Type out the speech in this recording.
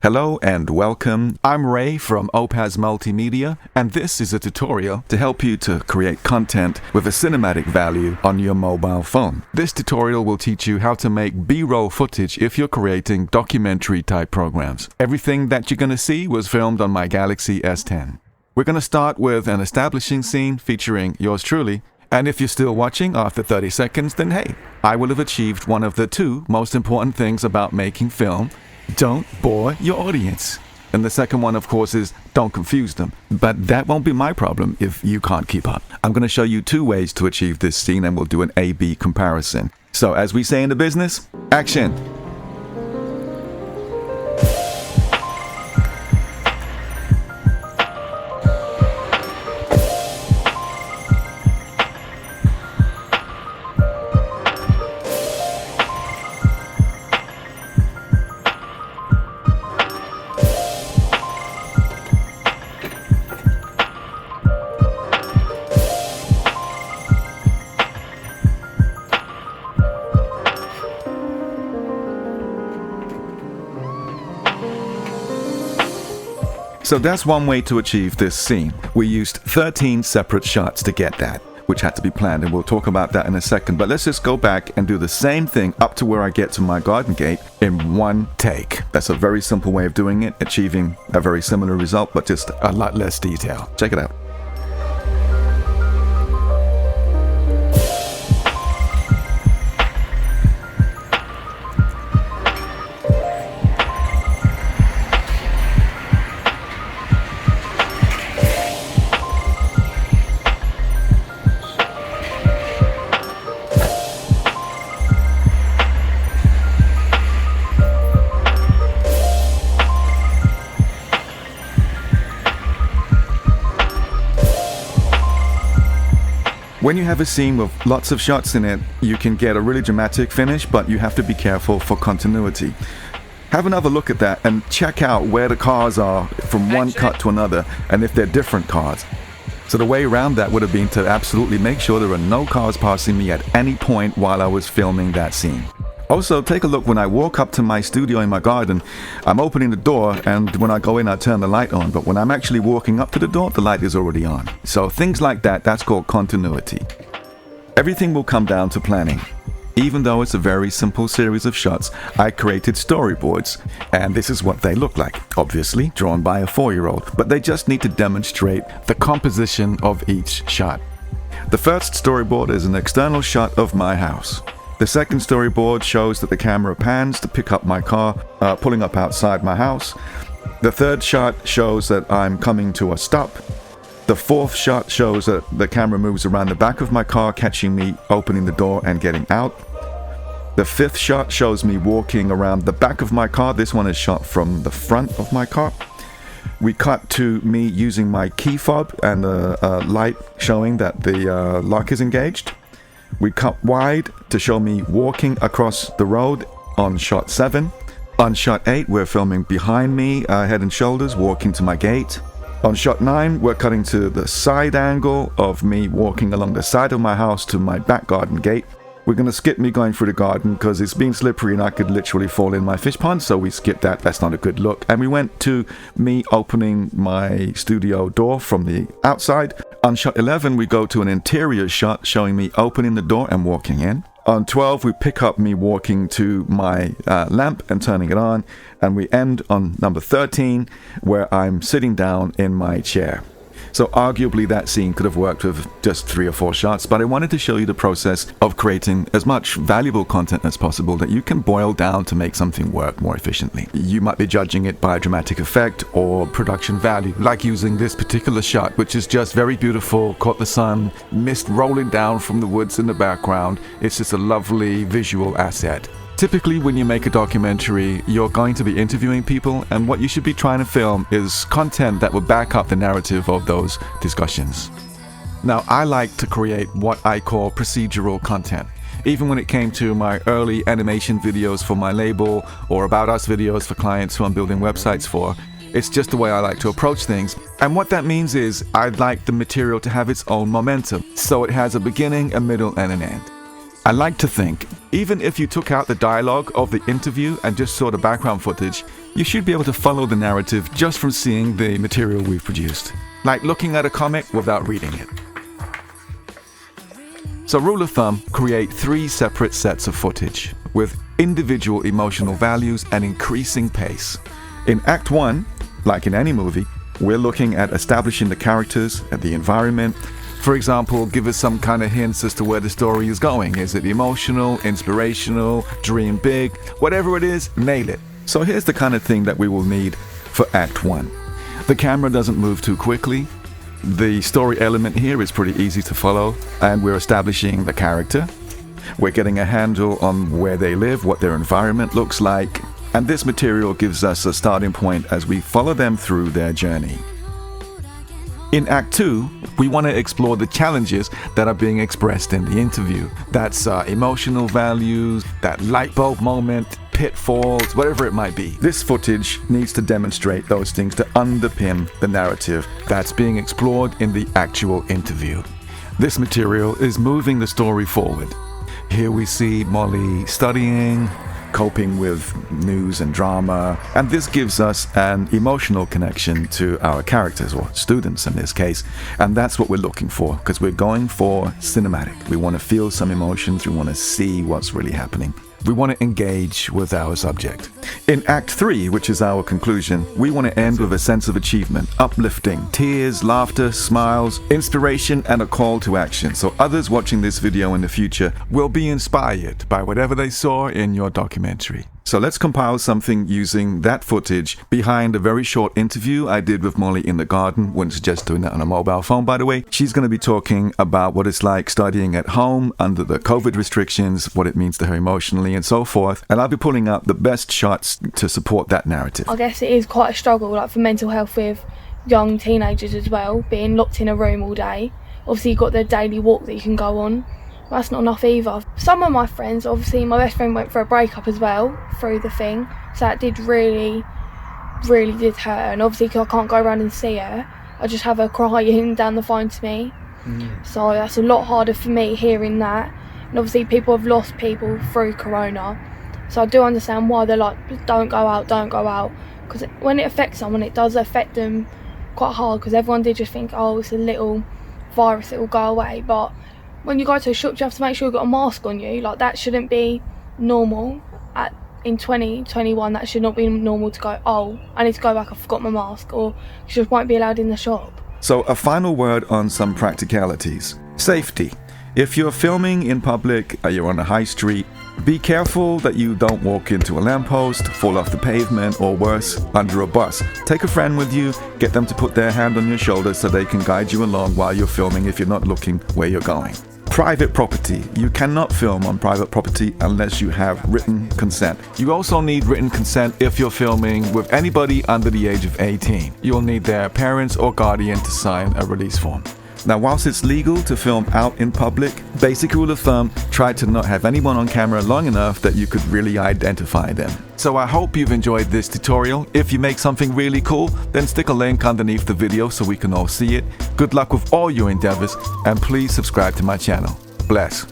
Hello and welcome. I'm Ray from Opaz Multimedia, and this is a tutorial to help you to create content with a cinematic value on your mobile phone. This tutorial will teach you how to make B-roll footage if you're creating documentary type programs. Everything that you're going to see was filmed on my Galaxy S10. We're going to start with an establishing scene featuring yours truly, and if you're still watching after 30 seconds, then hey, I will have achieved one of the two most important things about making film. Don't bore your audience. And the second one, of course, is don't confuse them. But that won't be my problem if you can't keep up. I'm going to show you two ways to achieve this scene, and we'll do an A-B comparison. So as we say in the business, action. So that's one way to achieve this scene. We used 13 separate shots to get that, which had to be planned, and we'll talk about that in a second. But let's just go back and do the same thing up to where I get to my garden gate in one take. That's a very simple way of doing it, achieving a very similar result, but just a lot less detail. Check it out. When you have a scene with lots of shots in it, you can get a really dramatic finish, but you have to be careful for continuity. Have another look at that and check out where the cars are from one cut to another, and if they're different cars. So the way around that would have been to absolutely make sure there are no cars passing me at any point while I was filming that scene. Also, take a look when I walk up to my studio in my garden. I'm opening the door, and when I go in, I turn the light on. But when I'm actually walking up to the door, the light is already on. So things like that, that's called continuity. Everything will come down to planning. Even though it's a very simple series of shots, I created storyboards, and this is what they look like. Obviously, drawn by a 4-year-old, but they just need to demonstrate the composition of each shot. The first storyboard is an external shot of my house. The second storyboard shows that the camera pans to pick up my car, pulling up outside my house. The third shot shows that I'm coming to a stop. The fourth shot shows that the camera moves around the back of my car, catching me opening the door and getting out. The fifth shot shows me walking around the back of my car. This one is shot from the front of my car. We cut to me using my key fob and a light showing that the lock is engaged. We cut wide to show me walking across the road on shot 7. On shot 8, we're filming behind me, head and shoulders, walking to my gate. On shot 9, we're cutting to the side angle of me walking along the side of my house to my back garden gate. We're going to skip me going through the garden because it's been slippery and I could literally fall in my fish pond, so we skipped that. That's not a good look. And we went to me opening my studio door from the outside. On shot 11, we go to an interior shot showing me opening the door and walking in. On 12, we pick up me walking to my lamp and turning it on. And we end on number 13, where I'm sitting down in my chair. So arguably that scene could have worked with just 3 or 4 shots, but I wanted to show you the process of creating as much valuable content as possible that you can boil down to make something work more efficiently. You might be judging it by dramatic effect or production value, like using this particular shot, which is just very beautiful, caught the sun, mist rolling down from the woods in the background. It's just a lovely visual asset. Typically, when you make a documentary, you're going to be interviewing people, and what you should be trying to film is content that will back up the narrative of those discussions. Now, I like to create what I call procedural content. Even when it came to my early animation videos for my label, or About Us videos for clients who I'm building websites for, it's just the way I like to approach things. And what that means is I'd like the material to have its own momentum, so it has a beginning, a middle, and an end. I like to think, even if you took out the dialogue of the interview and just saw the background footage, You should be able to follow the narrative just from seeing the material we've produced, like looking at a comic without reading it. So rule of thumb, create 3 separate sets of footage with individual emotional values and increasing pace. In Act 1, like in any movie, we're looking at establishing the characters and the environment. For example, give us some kind of hints as to where the story is going. Is it emotional, inspirational, dream big? Whatever it is, nail it. So here's the kind of thing that we will need for Act 1. The camera doesn't move too quickly. The story element here is pretty easy to follow, and we're establishing the character. We're getting a handle on where they live, what their environment looks like, and this material gives us a starting point as we follow them through their journey. In Act 2, we want to explore the challenges that are being expressed in the interview. That's emotional values, that light bulb moment, pitfalls, whatever it might be. This footage needs to demonstrate those things to underpin the narrative that's being explored in the actual interview. This material is moving the story forward. Here we see Molly studying, coping with news and drama, and this gives us an emotional connection to our characters, or students in this case, and that's what we're looking for, because we're going for cinematic. We want to feel some emotions, we want to see what's really happening. We want to engage with our subject. In Act 3, which is our conclusion, we want to end with a sense of achievement, uplifting, tears, laughter, smiles, inspiration, and a call to action. So others watching this video in the future will be inspired by whatever they saw in your documentary. So let's compile something using that footage behind a very short interview I did with Molly in the garden. Wouldn't suggest doing that on a mobile phone, by the way. She's going to be talking about what it's like studying at home under the COVID restrictions, what it means to her emotionally, and so forth. And I'll be pulling up the best shots to support that narrative. I guess it is quite a struggle, like for mental health with young teenagers as well, being locked in a room all day. Obviously you've got the daily walk that you can go on. That's not enough either. Some of my friends, obviously my best friend went for a breakup as well through the thing, so that did really did hurt her, and obviously I can't go around and see her, I just have her crying down the phone to me. So that's a lot harder for me hearing that, and obviously people have lost people through corona, so I do understand why they're like, don't go out, because when it affects someone it does affect them quite hard, because everyone did just think, oh, it's a little virus, it will go away, but when you go to a shop you have to make sure you've got a mask on you. Like, that shouldn't be normal. In 2021 that should not be normal to go, oh, I need to go back, I forgot my mask, or you just won't be allowed in the shop. So a final word on some practicalities. Safety. If you're filming in public, you're on a high street, be careful that you don't walk into a lamppost, fall off the pavement, or worse, under a bus. Take a friend with you, get them to put their hand on your shoulder so they can guide you along while you're filming if you're not looking where you're going. Private property. You cannot film on private property unless you have written consent. You also need written consent if you're filming with anybody under the age of 18. You'll need their parents or guardian to sign a release form. Now, whilst it's legal to film out in public, basic rule of thumb, try to not have anyone on camera long enough that you could really identify them. So I hope you've enjoyed this tutorial. If you make something really cool, then stick a link underneath the video so we can all see it. Good luck with all your endeavors, and please subscribe to my channel. Bless.